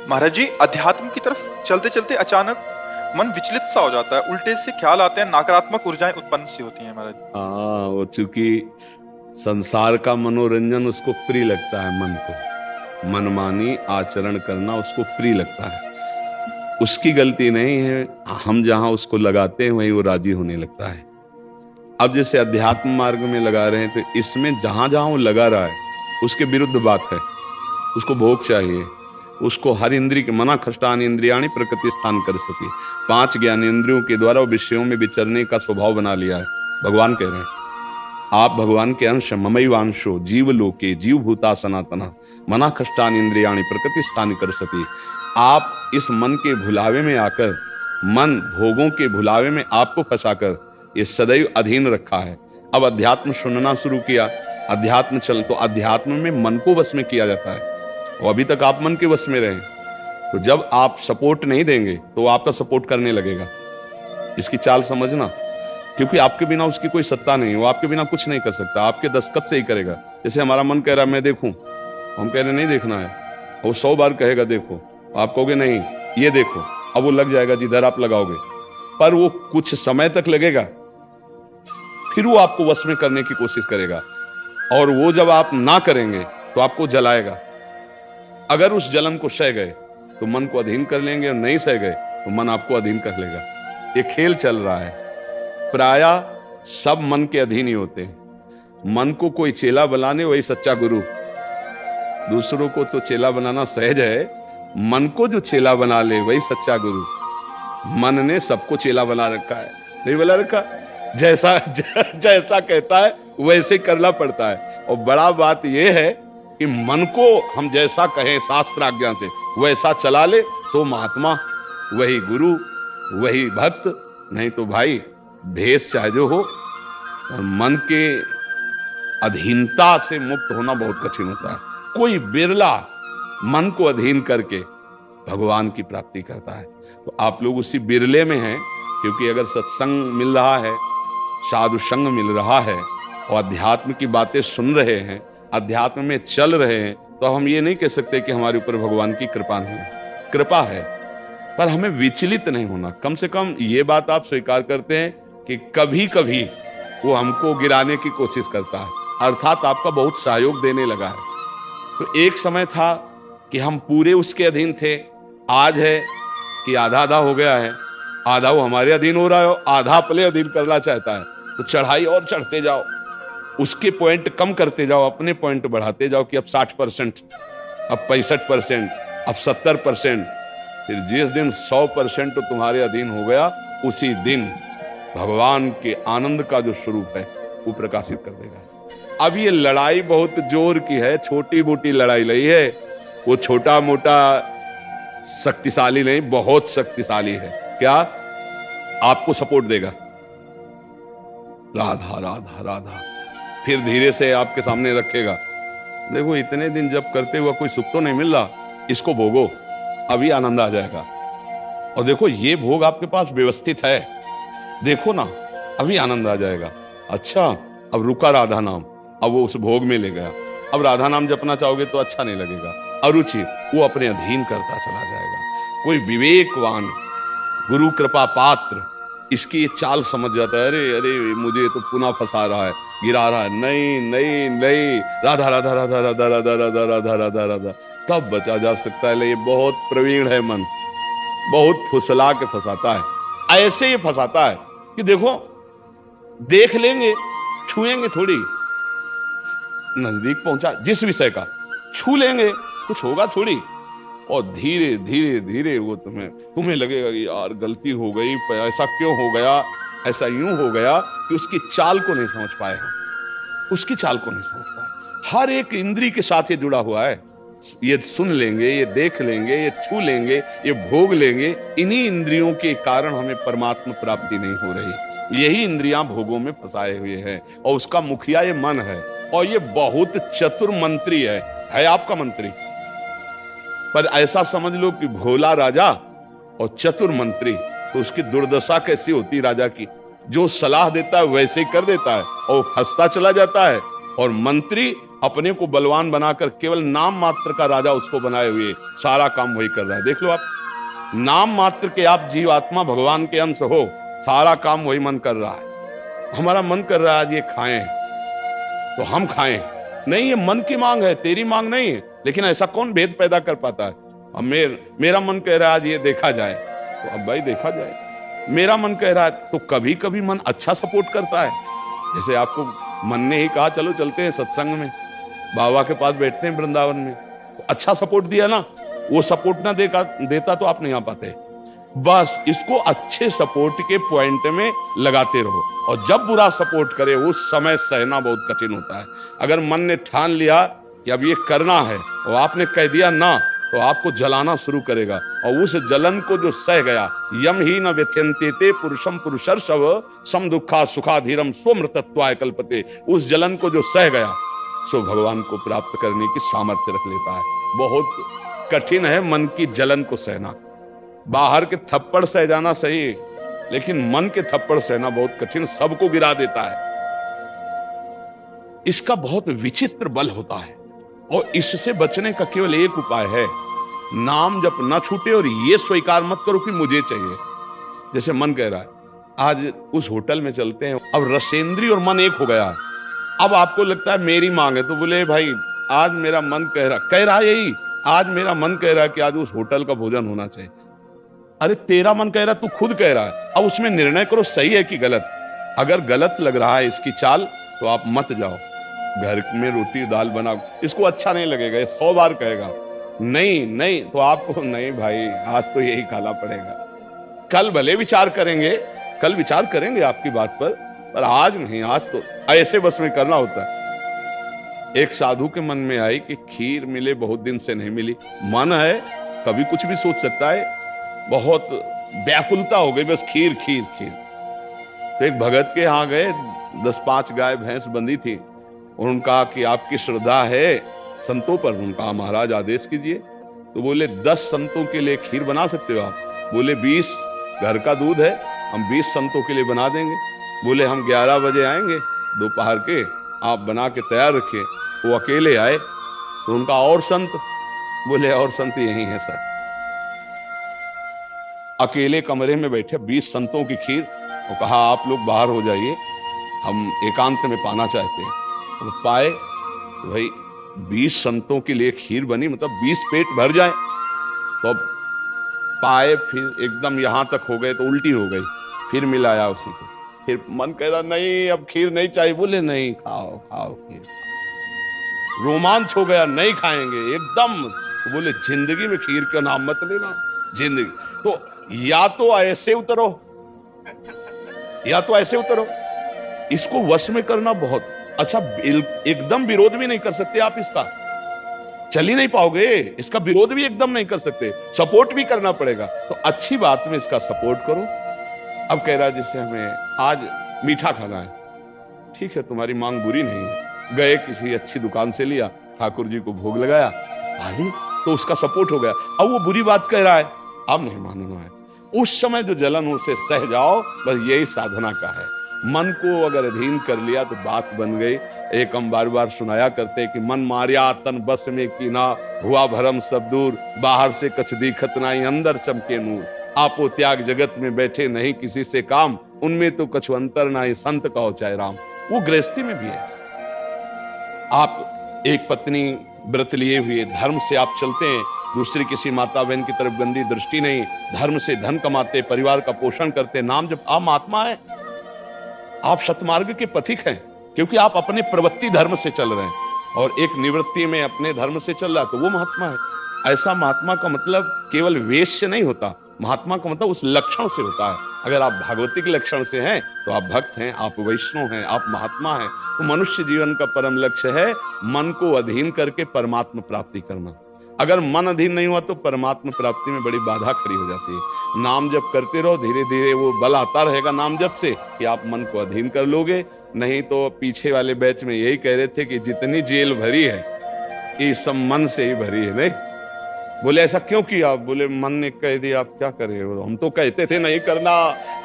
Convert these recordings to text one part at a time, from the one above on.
महाराज जी, अध्यात्म की तरफ चलते चलते अचानक मन विचलित सा हो जाता है, उल्टे से ख्याल आते हैं, नकारात्मक ऊर्जाएं उत्पन्न सी होती हैं महाराज। हाँ, वो चूंकि संसार का मनोरंजन उसको प्रिय लगता है, मन को मनमानी आचरण करना उसको प्रिय लगता है। उसकी गलती नहीं है, हम जहां उसको लगाते हैं वहीं वो राजी होने लगता है। अब जैसे अध्यात्म मार्ग में लगा रहे हैं तो इसमें जहां जहां वो लगा रहा है उसके विरुद्ध बात है। उसको भोग चाहिए, उसको हर इंद्रिय के मना खष्टान इंद्रियाणी प्रकृति स्थान कर सके। 5 ज्ञानेंद्रियों के द्वारा वो विषयों में विचरने का स्वभाव बना लिया है। भगवान कह रहे हैं आप भगवान के अंश, ममैवांशो जीव लोके जीव भूता सनातना मना खष्टान इंद्रियाणी प्रकृति स्थान कर सके। आप इस मन के भुलावे में आकर, मन भोगों के भुलावे में आपको फंसाकर ये सदैव अधीन रखा है। अब अध्यात्म सुनना शुरू किया, अध्यात्म चल तो अध्यात्म में मन को वश में किया जाता है और अभी तक आप मन के वश में रहे। तो जब आप सपोर्ट नहीं देंगे तो आपका सपोर्ट करने लगेगा। इसकी चाल समझना, क्योंकि आपके बिना उसकी कोई सत्ता नहीं, वो आपके बिना कुछ नहीं कर सकता, आपके दस्तखत से ही करेगा। जैसे हमारा मन कह रहा है मैं देखूं, हम कह रहे नहीं देखना है, वो 100 बार कहेगा देखो, आप कहोगे नहीं ये देखो, अब वो लग जाएगा जिधर आप लगाओगे, पर वो कुछ समय तक लगेगा, फिर वो आपको वश में करने की कोशिश करेगा और वो जब आप ना करेंगे तो आपको जलाएगा। अगर उस जलन को सह गए तो मन को अधीन कर लेंगे और नहीं सह गए तो मन आपको अधीन कर लेगा। ये खेल चल रहा है। प्रायः सब मन के अधीन ही होते हैं। मन को कोई चेला बनाने वही सच्चा गुरु। दूसरों को तो चेला बनाना सहज है, मन को जो चेला बना ले वही सच्चा गुरु। मन ने सबको चेला बना रखा है, नहीं बना रखा, जैसा जैसा कहता है वैसे करना पड़ता है। और बड़ा बात यह है कि मन को हम जैसा कहें शास्त्र आज्ञा से वैसा चला ले तो महात्मा, वही गुरु, वही भक्त। नहीं तो भाई भेष चाहे जो हो, और मन के अधीनता से मुक्त होना बहुत कठिन होता है। कोई बिरला मन को अधीन करके भगवान की प्राप्ति करता है। तो आप लोग उसी बिरले में हैं, क्योंकि अगर सत्संग मिल रहा है, साधु संग मिल रहा है और अध्यात्म की बातें सुन रहे हैं, अध्यात्म में चल रहे हैं, तो हम ये नहीं कह सकते कि हमारे ऊपर भगवान की कृपा नहीं है। कृपा है, पर हमें विचलित नहीं होना। कम से कम ये बात आप स्वीकार करते हैं कि कभी कभी वो हमको गिराने की कोशिश करता है, अर्थात आपका बहुत सहयोग देने लगा है। तो एक समय था कि हम पूरे उसके अधीन थे, आज है कि आधा आधा हो गया है। आधा वो हमारे अधीन हो रहा है, आधा अपने अधीन करना चाहता है। तो चढ़ाई और चढ़ते जाओ, उसके पॉइंट कम करते जाओ, अपने पॉइंट बढ़ाते जाओ कि अब 60%, अब 65%, अब 70%। फिर जिस दिन 100% तुम्हारे अधीन हो गया, उसी दिन भगवान के आनंद का जो स्वरूप है वो प्रकाशित कर देगा। अब ये लड़ाई बहुत जोर की है, छोटी मोटी लड़ाई नहीं है। वो छोटा मोटा शक्तिशाली नहीं, बहुत शक्तिशाली है। क्या? आपको सपोर्ट देगा। राधा राधा राधा, फिर धीरे से आपके सामने रखेगा। देखो इतने दिन जब करते हुआ कोई सुख तो नहीं मिल रहा, इसको भोगो, अभी आनंद आ जाएगा। और देखो ये भोग आपके पास व्यवस्थित है, देखो ना अभी आनंद आ जाएगा। अच्छा, अब रुका राधा नाम, अब वो उस भोग में ले गया। अब राधा नाम जपना चाहोगे तो अच्छा नहीं लगेगा, अरुचि, वो अपने अधीन करता चला जाएगा। कोई विवेकवान गुरु कृपा पात्र इसकी ये चाल समझ जाता है, अरे अरे मुझे तो पुनः फंसा रहा है, गिरा रहा है, नहीं नहीं नहीं, राधा राधा राधा राधा राधा राधा राधा राधा राधा, तब बचा जा सकता है। ये बहुत प्रवीण है मन, बहुत फुसला के फंसाता है। ऐसे ही फंसाता है कि देखो देख लेंगे, छुएंगे थोड़ी, नजदीक पहुंचा जिस विषय का छू लेंगे, कुछ होगा थोड़ी, और धीरे धीरे धीरे वो तुम्हें लगेगा कि यार गलती हो गई, ऐसा क्यों हो गया, ऐसा यूं हो गया कि उसकी चाल को नहीं समझ पाए हम, उसकी चाल को नहीं समझ पाए। हर एक इंद्री के साथ ये जुड़ा हुआ है। ये सुन लेंगे, ये देख लेंगे, ये छू लेंगे, ये भोग लेंगे। इन्हीं इंद्रियों के कारण हमें परमात्मा प्राप्ति नहीं हो रही। यही इंद्रियां भोगों में फंसाए हुए हैं और उसका मुखिया ये मन है। और ये बहुत चतुर मंत्री है आपका मंत्री। पर ऐसा समझ लो कि भोला राजा और चतुर मंत्री, तो उसकी दुर्दशा कैसी होती राजा की। जो सलाह देता है वैसे ही कर देता है और फंसता चला जाता है, और मंत्री अपने को बलवान बनाकर केवल नाम मात्र का राजा उसको बनाए हुए सारा काम वही कर रहा है। देख लो आप, नाम मात्र के आप जीवात्मा भगवान के अंश हो, सारा काम वही मन कर रहा है। हमारा मन कर रहा है आज ये खाएं तो हम खाएं, नहीं ये मन की मांग है, तेरी मांग नहीं है। लेकिन ऐसा कौन भेद पैदा कर पाता है? अब मेरा मन कह रहा है आज ये देखा जाए, तो अब भाई देखा जाए। मेरा मन कह रहा है, तो कभी कभी मन अच्छा सपोर्ट करता है। जैसे आपको मन ने ही कहा चलो चलते हैं सत्संग में, बाबा के पास बैठते हैं वृंदावन में, तो अच्छा सपोर्ट दिया ना। वो सपोर्ट ना देता तो आप नहीं आ पाते। बस इसको अच्छे सपोर्ट के पॉइंट में लगाते रहो, और जब बुरा सपोर्ट करे उस समय सहना बहुत कठिन होता है। अगर मन ने ठान लिया कि अब ये करना है और आपने कह दिया ना, तो आपको जलाना शुरू करेगा, और उस जलन को जो सह गया, यम ही न व्यथ्यन्ते पुरुषम पुरुषर्षव सम दुखा सुखाधीरम स्वमृतत्वाय कल्पते, उस जलन को जो सह गया सो भगवान को प्राप्त करने की सामर्थ्य रख लेता है। बहुत कठिन है मन की जलन को सहना। बाहर के थप्पड़ सह जाना सही, लेकिन मन के थप्पड़ सहना बहुत कठिन, सबको गिरा देता है। इसका बहुत विचित्र बल होता है, और इससे बचने का केवल एक उपाय है, नाम जप न छूटे, और ये स्वीकार मत करो कि मुझे चाहिए। जैसे मन कह रहा है आज उस होटल में चलते हैं, अब रसेंद्री और मन एक हो गया। अब आपको लगता है मेरी मांग है, तो बोले भाई आज मेरा मन कह रहा यही, आज मेरा मन कह रहा है कि आज उस होटल का भोजन होना चाहिए। अरे तेरा मन कह रहा है, तू खुद कह रहा है, अब उसमें निर्णय करो सही है कि गलत। अगर गलत लग रहा है इसकी चाल, तो आप मत जाओ। घर में रोटी दाल बनाओ, इसको अच्छा नहीं लगेगा, ये 100 बार कहेगा नहीं, तो आपको नहीं भाई आज तो यही खाना पड़ेगा। कल भले विचार करेंगे, कल विचार करेंगे आपकी बात पर आज नहीं, आज तो ऐसे बस में करना होता है। एक साधु के मन में आई कि खीर मिले, बहुत दिन से नहीं मिली, मन है कभी कुछ भी सोच सकता है, बहुत व्याकुलता हो गई, बस खीर खीर खीर। तो एक भगत के यहाँ गए, 10-5 गाय भैंस बंधी थी, उनका कि आपकी श्रद्धा है संतों पर? उनका महाराज आदेश कीजिए। तो बोले 10 संतों के लिए खीर बना सकते हो आप? बोले 20 घर का दूध है, हम 20 संतों के लिए बना देंगे। बोले हम 11 बजे आएंगे दोपहर के, आप बना के तैयार रखिए। वो अकेले आए, तो उनका और संत? बोले और संत यही है सर। अकेले कमरे में बैठे 20 संतों की खीर, वो कहा आप लोग बाहर हो जाइए, हम एकांत में पाना चाहते हैं। तो पाए तो भाई 20 संतों के लिए खीर बनी, मतलब 20 पेट भर जाए। तो अब पाए, फिर एकदम यहां तक हो गए तो उल्टी हो गई, फिर मिलाया उसी को, फिर मन कह रहा नहीं अब खीर नहीं चाहिए। बोले नहीं खाओ खाओ खीर। रोमांच हो गया, नहीं खाएंगे एकदम। तो बोले जिंदगी में खीर का नाम मत लेना, जिंदगी। तो या तो ऐसे उतरो, या तो ऐसे उतरो। इसको वश में करना बहुत अच्छा, एकदम विरोध भी नहीं कर सकते आप इसका, चल ही नहीं पाओगे। इसका विरोध भी एकदम नहीं कर सकते, सपोर्ट भी करना पड़ेगा। तो अच्छी बात में इसका सपोर्ट करो। अब कह रहा है जैसे हमें आज मीठा खाना है, ठीक है तुम्हारी मांग बुरी नहीं है। गए किसी अच्छी दुकान से लिया, ठाकुर जी को भोग लगाया, अरे तो उसका सपोर्ट हो गया। अब वो बुरी बात कह रहा है, अब नहीं मानना है। उस समय जो जलन उसे सह जाओ, बस यही साधना का है। मन को अगर अधीन कर लिया तो बात बन गई। एक हम बार बार सुनाया करते कि मन मारिया तन बस में कीना, हुआ भरम सब दूर, बाहर से कछ दिखत नाई अंदर चमके नूर। आपो त्याग जगत में बैठे नहीं किसी से काम, उनमें तो कछु अंतर नाई संत कहो चाहे राम। वो गृहस्थी में भी है। आप एक पत्नी व्रत लिए हुए धर्म से आप चलते हैं, दूसरी किसी माता बहन की तरफ गंदी दृष्टि नहीं, धर्म से धन कमाते, परिवार का पोषण करते, नाम जब आप महात्मा है, आप सतमार्ग के पथिक हैं, क्योंकि आप अपने प्रवृत्ति धर्म से चल रहे हैं और एक निवृत्ति में अपने धर्म से चल रहा है, तो वो महात्मा है। ऐसा महात्मा का मतलब केवल वेश से नहीं होता, महात्मा का मतलब उस लक्षण से होता है। अगर आप भागवतिक लक्षण से हैं तो आप भक्त हैं, आप वैष्णव हैं, आप महात्मा हैं। तो मनुष्य जीवन का परम लक्ष्य है मन को अधीन करके परमात्मा प्राप्ति करना। अगर मन अधीन नहीं हुआ तो परमात्मा प्राप्ति में बड़ी बाधा खड़ी हो जाती है। नाम जप करते रहो, धीरे धीरे वो बल आता रहेगा नाम जप से कि आप मन को अधीन कर लोगे। नहीं तो पीछे वाले बैच में यही कह रहे थे कि जितनी जेल भरी है ये सब मन से ही भरी है। नहीं बोले ऐसा क्यों किया? बोले मन ने कह दिया, आप क्या करें, हम तो कहते थे नहीं करना,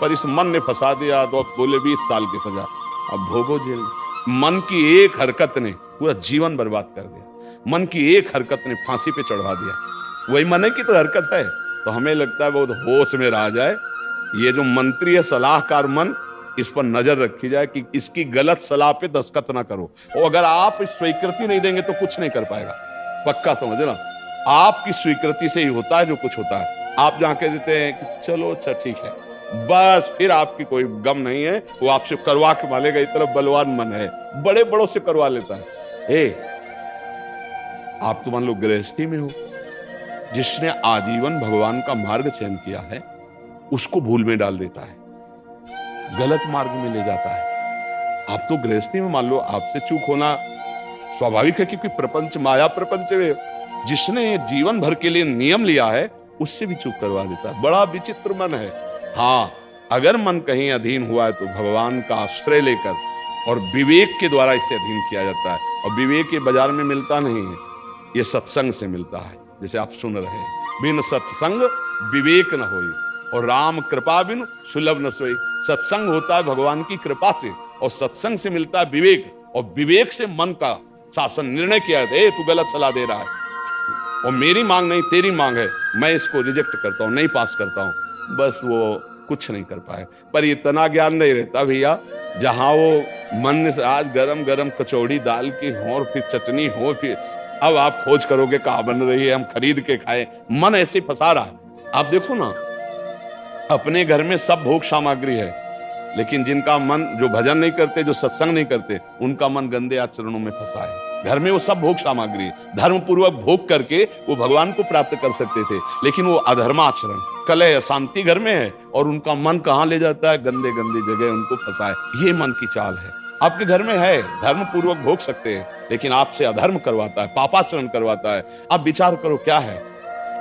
पर इस मन ने फंसा दिया। तो बोले 20 साल की सजा, अब भोगो जेल। मन की एक हरकत ने पूरा जीवन बर्बाद कर दिया, मन की एक हरकत ने फांसी पे चढ़वा दिया। वही मन की तो हरकत है। तो हमें लगता है बहुत होश में रह जाए, ये जो मंत्री है सलाहकार मन, इस पर नजर रखी जाए कि इसकी गलत सलाह पे दस्तखत ना करो। और अगर आप स्वीकृति नहीं देंगे तो कुछ नहीं कर पाएगा, पक्का समझ ना। आपकी स्वीकृति से ही होता है जो कुछ होता है। आप जहां कह देते हैं कि चलो अच्छा ठीक है, बस फिर आपकी कोई गम नहीं है, वो आपसे करवा के मालेगा। इतना बलवान मन है, बड़े बड़ों से करवा लेता है। आप तो मान लो गृहस्थी में हो, जिसने आजीवन भगवान का मार्ग चयन किया है उसको भूल में डाल देता है, गलत मार्ग में ले जाता है। आप तो गृहस्थी में मान लो आपसे चूक होना स्वाभाविक है, क्योंकि प्रपंच माया प्रपंच में जिसने जीवन भर के लिए नियम लिया है उससे भी चूक करवा देता है। बड़ा विचित्र मन है। हाँ, अगर मन कहीं अधीन हुआ है तो भगवान का आश्रय लेकर और विवेक के द्वारा इसे अधीन किया जाता है। और विवेक ये बाजार में मिलता नहीं है, ये सत्संग से मिलता है। जैसे आप सुन रहे हैं, बिन सत्संग विवेक न होई और राम कृपा बिन सुलभ न सोई। सत्संग होता है भगवान की कृपा से, और सत्संग से मिलता है विवेक, और विवेक से मन का शासन निर्णय किया है, तू गलत सलाह दे रहा है और मेरी मांग नहीं तेरी मांग है, मैं इसको रिजेक्ट करता हूं, नहीं पास करता हूं। बस वो कुछ नहीं कर पाए। पर इतना ज्ञान नहीं रहता भैया, जहां वो मन से आज गरम गरम कचौड़ी दाल की हो और फिर चटनी हो, फिर अब आप खोज करोगे कहां बन रही है, हम खरीद के खाएं। मन ऐसे फंसा रहा है। आप देखो ना, अपने घर में सब भोग सामग्री है, लेकिन जिनका मन, जो भजन नहीं करते, जो सत्संग नहीं करते, उनका मन गंदे आचरणों में फंसा है। घर में वो सब भोग सामग्री, धर्म पूर्वक भोग करके वो भगवान को प्राप्त कर सकते थे, लेकिन वो अधर्माचरण, कलह, अशांति घर में है, और उनका मन कहां ले जाता है, गंदे गंदी जगह उनको फंसाए। ये मन की चाल है। आपके घर में है, धर्म पूर्वक भोग सकते हैं, लेकिन आपसे अधर्म करवाता है, पापाचरण करवाता है। आप विचार करो क्या है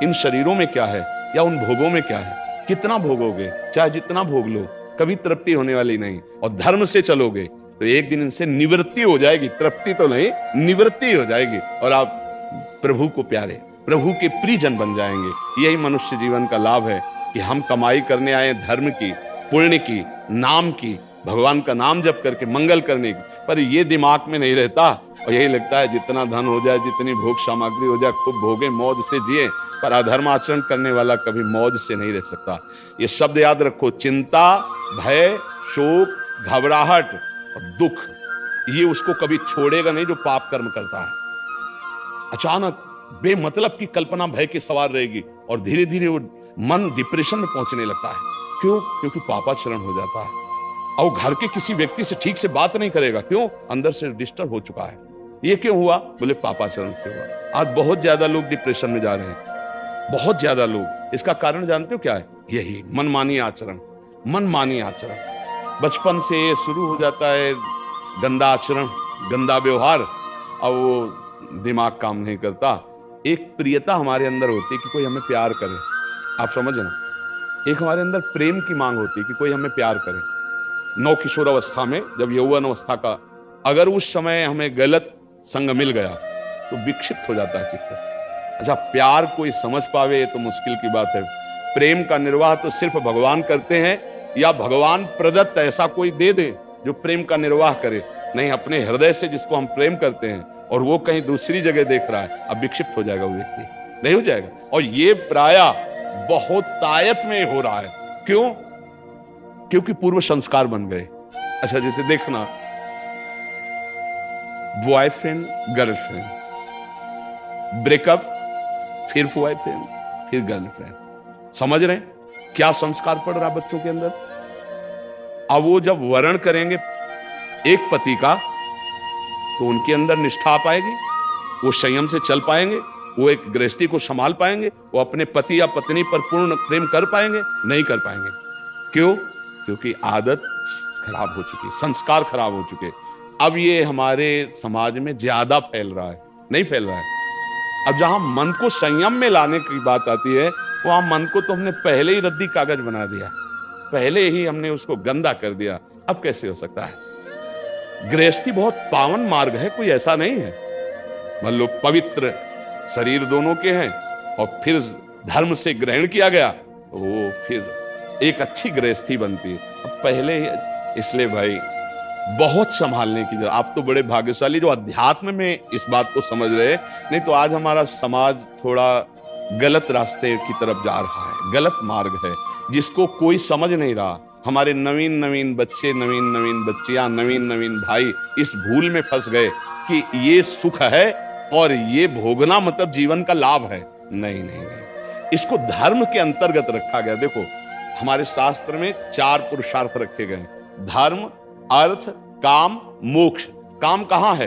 इन शरीरों में, क्या है, या उन भोगों में क्या है। कितना भोगोगे, चाहे जितना भोग लो, कभी तृप्ति होने वाली नहीं। और धर्म से चलोगे तो एक दिन इनसे निवृत्ति हो जाएगी, तृप्ति तो नहीं, निवृत्ति हो जाएगी, और आप प्रभु को प्यारे, प्रभु के प्रियजन बन जाएंगे। यही मनुष्य जीवन का लाभ है कि हम कमाई करने आए धर्म की, पुण्य की, नाम की, भगवान का नाम जप करके मंगल करने की। पर ये दिमाग में नहीं रहता, और यही लगता है जितना धन हो जाए, जितनी भोग सामग्री हो जाए, खूब भोगे, मौज से जिए। पर अधर्म आचरण करने वाला कभी मौज से नहीं रह सकता। ये शब्द याद रखो, चिंता, भय, शोक, घबराहट और दुख, ये उसको कभी छोड़ेगा नहीं जो पाप कर्म करता है। अचानक बेमतलब की कल्पना भय की सवार रहेगी, और धीरे धीरे वो मन डिप्रेशन में पहुंचने लगता है। क्यों? क्योंकि पापाचरण हो जाता है। और घर के किसी व्यक्ति से ठीक से बात नहीं करेगा। क्यों? अंदर से डिस्टर्ब हो चुका है। ये क्यों हुआ? बोले पापाचरण से हुआ। आज बहुत ज्यादा लोग डिप्रेशन में जा रहे हैं, बहुत ज्यादा लोग। इसका कारण जानते हो क्या है? यही मनमानी आचरण। मनमानी आचरण बचपन से शुरू हो जाता है, गंदा आचरण, गंदा व्यवहार, और वो दिमाग काम नहीं करता। एक प्रियता हमारे अंदर होती है कि कोई हमें प्यार करे, आप समझ ना। एक हमारे अंदर प्रेम की मांग होती है कि कोई हमें प्यार करे। नौ किशोर अवस्था में, जब यौवन अवस्था का, अगर उस समय हमें गलत संग मिल गया तो विक्षिप्त हो जाता है चित्त। अच्छा, प्यार कोई समझ पावे तो मुश्किल की बात है। प्रेम का निर्वाह तो सिर्फ भगवान करते हैं, या भगवान प्रदत्त ऐसा कोई दे दे जो प्रेम का निर्वाह करे। नहीं, अपने हृदय से जिसको हम प्रेम करते हैं और वो कहीं दूसरी जगह देख रहा है, अब विक्षिप्त हो जाएगा वो व्यक्ति, नहीं हो जाएगा। और ये प्रायः बहुत तायत में हो रहा है। क्यों? क्योंकि पूर्व संस्कार बन गए। अच्छा, जैसे देखना, बॉयफ्रेंड गर्लफ्रेंड, ब्रेकअप, फिर बॉयफ्रेंड, फिर गर्लफ्रेंड। समझ रहे हैं क्या संस्कार पड़ रहा बच्चों के अंदर? अब वो जब वर्ण करेंगे एक पति का, तो उनके अंदर निष्ठा आ पाएगी, वो संयम से चल पाएंगे, वो एक गृहस्थी को संभाल पाएंगे, वो अपने पति या पत्नी पर पूर्ण प्रेम कर पाएंगे? नहीं कर पाएंगे। क्यों? क्योंकि आदत खराब हो चुकी, संस्कार खराब हो चुके। अब ये हमारे समाज में ज्यादा फैल रहा है, नहीं फैल रहा है। अब जहां मन को संयम में लाने की बात आती है, वहां मन को तो हमने पहले ही रद्दी कागज बना दिया, पहले ही हमने उसको गंदा कर दिया। अब कैसे हो सकता है? गृहस्थी बहुत पावन मार्ग है, कोई ऐसा नहीं है। मान लो पवित्र शरीर दोनों के हैं, और फिर धर्म से ग्रहण किया गया, तो वो फिर एक अच्छी गृहस्थी बनती है। अब पहले, इसलिए भाई बहुत संभालने की जरूरत। आप तो बड़े भाग्यशाली जो अध्यात्म में इस बात को समझ रहे हैं, नहीं तो आज हमारा समाज थोड़ा गलत रास्ते की तरफ जा रहा है, गलत मार्ग है जिसको कोई समझ नहीं रहा। हमारे नवीन नवीन बच्चे, नवीन नवीन बच्चियां, नवीन नवीन भाई इस भूल में फंस गए कि ये सुख है और ये भोगना मतलब जीवन का लाभ है। नहीं नहीं नहीं, इसको धर्म के अंतर्गत रखा गया। देखो हमारे शास्त्र में 4 पुरुषार्थ रखे गए, धर्म, अर्थ, काम, मोक्ष। काम कहां है?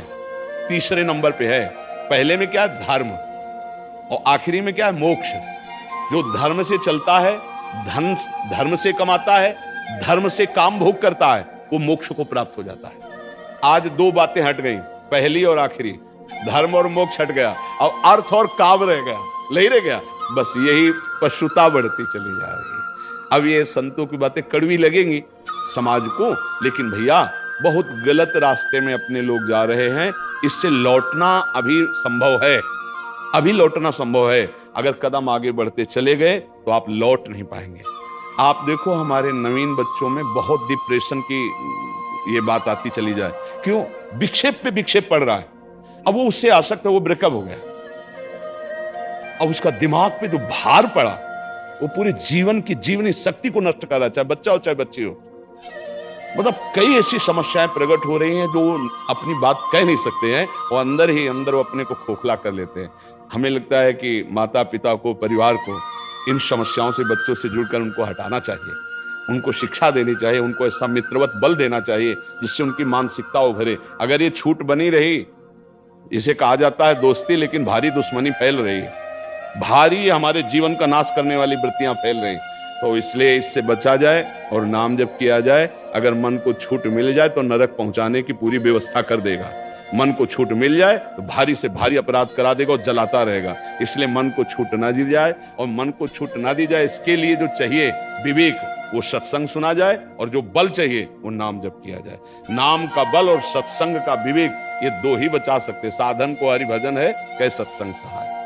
तीसरे नंबर पे है। पहले में क्या है? धर्म, और आखिरी में क्या है? मोक्ष। जो धर्म से चलता है, धन धर्म से कमाता है, धर्म से काम भोग करता है, वो मोक्ष को प्राप्त हो जाता है। आज 2 बातें हट गई, पहली और आखिरी, धर्म और मोक्ष हट गया, अब अर्थ और काम रह गया, नहीं रह गया। बस यही पशुता बढ़ती चली जा रही है। अब ये संतों की बातें कड़वी लगेंगी समाज को, लेकिन भैया बहुत गलत रास्ते में अपने लोग जा रहे हैं। इससे लौटना अभी संभव है, अभी लौटना संभव है। अगर कदम आगे बढ़ते चले गए तो आप लौट नहीं पाएंगे। आप देखो हमारे नवीन बच्चों में बहुत डिप्रेशन की ये बात आती चली जाए। क्यों? विक्षेप पे विक्षेप पड़ रहा है। अब वो उससे आसक्त है, वो ब्रेकअप हो गया, अब उसका दिमाग पे जो भार पड़ा वो पूरे जीवन की जीवनी शक्ति को नष्ट कर रहा है, चाहे बच्चा हो चाहे बच्ची हो। मतलब कई ऐसी समस्याएं प्रकट हो रही हैं जो अपनी बात कह नहीं सकते हैं और अंदर ही अंदर वो अपने को खोखला कर लेते हैं। हमें लगता है कि माता पिता को, परिवार को इन समस्याओं से, बच्चों से जुड़कर उनको हटाना चाहिए, उनको शिक्षा देनी चाहिए, उनको ऐसा मित्रवत बल देना चाहिए जिससे उनकी मानसिकता उभरे। अगर ये छूट बनी रही, इसे कहा जाता है दोस्ती, लेकिन भारी दुश्मनी फैल रही है, भारी हमारे जीवन का नाश करने वाली वृत्तियां फैल रही। तो इसलिए इससे बचा जाए और नाम जप किया जाए। अगर मन को छूट मिल जाए तो नरक पहुंचाने की पूरी व्यवस्था कर देगा। मन को छूट मिल जाए तो भारी से भारी अपराध करा देगा और जलाता रहेगा। इसलिए मन को छूट ना दी जाए, और मन को छूट ना दी जाए इसके लिए जो चाहिए विवेक, वो सत्संग सुना जाए, और जो बल चाहिए वो नाम जप किया जाए। नाम का बल और सत्संग का विवेक, ये 2 ही बचा सकते। साधन को हरि भजन है, कह सत्संग सहाय।